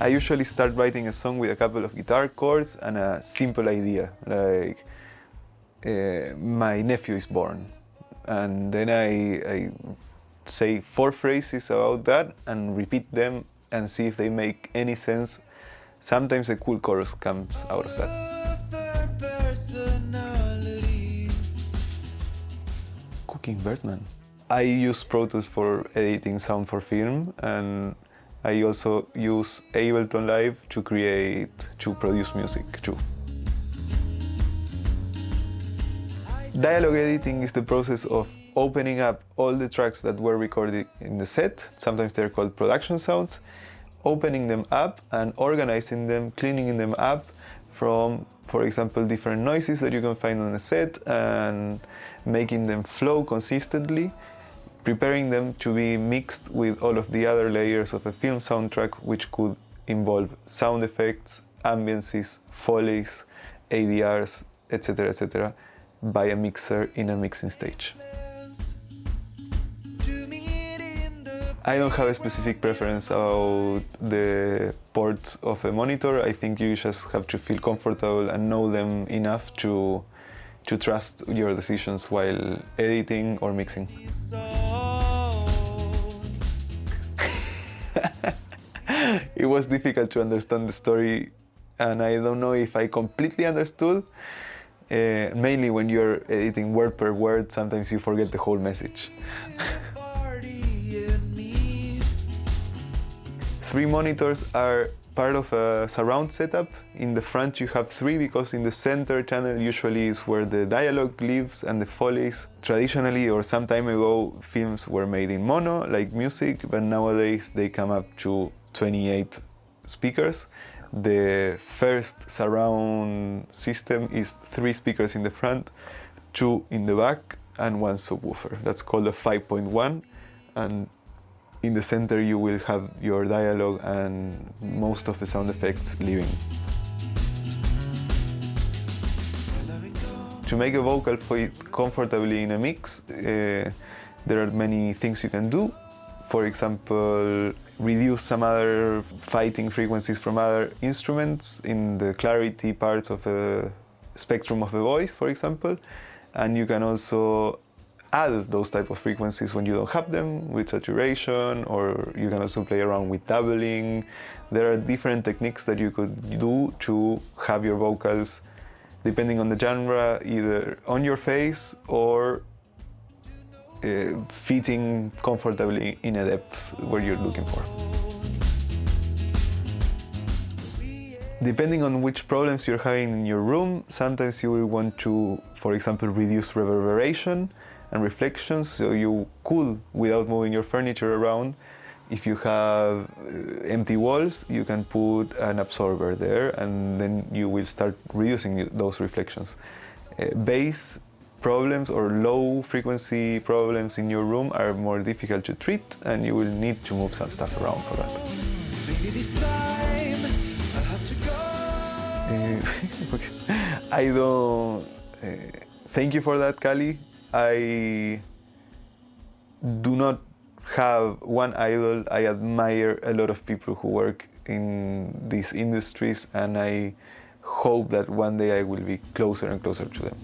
I usually start writing a song with a couple of guitar chords and a simple idea, like my nephew is born. And then I say 4 phrases about that and repeat them and see if they make any sense. Sometimes a cool chorus comes out of that. Cooking Birdman. I use Pro Tools for editing sound for film, and I also use Ableton Live to produce music too. Dialogue editing is the process of opening up all the tracks that were recorded in the set, sometimes they're called production sounds, opening them up and organizing them, cleaning them up from, for example, different noises that you can find on a set, and making them flow consistently, preparing them to be mixed with all of the other layers of a film soundtrack, which could involve sound effects, ambiences, follies, ADRs, etc., by a mixer in a mixing stage. I don't have a specific preference about the ports of a monitor. I think you just have to feel comfortable and know them enough to trust your decisions while editing or mixing. It was difficult to understand the story, and I don't know if I completely understood. Mainly when you're editing word per word, sometimes you forget the whole message. 3 monitors are part of a surround setup. In the front you have 3 because in the center channel usually is where the dialogue lives and the follies. Traditionally, or some time ago, films were made in mono, like music, but nowadays they come up to 28 speakers. The first surround system is 3 speakers in the front, 2 in the back, and 1 subwoofer. That's called a 5.1, and in the center you will have your dialogue and most of the sound effects living. To make a vocal fit comfortably in a mix, there are many things you can do. For example, reduce some other fighting frequencies from other instruments in the clarity parts of a spectrum of a voice, for example. And you can also add those type of frequencies when you don't have them, with saturation, or you can also play around with doubling. There are different techniques that you could do to have your vocals, depending on the genre, either on your face or fitting comfortably in a depth where you're looking for. Depending on which problems you're having in your room, sometimes you will want to, for example, reduce reverberation and reflections, so you could, without moving your furniture around, if you have empty walls, you can put an absorber there, and then you will start reducing those reflections. Bass problems or low frequency problems in your room are more difficult to treat, and you will need to move some stuff around for that. Maybe this time I'll have to go. I don't... thank you for that, Kali. I do not have one idol. I admire a lot of people who work in these industries, and I hope that one day I will be closer and closer to them.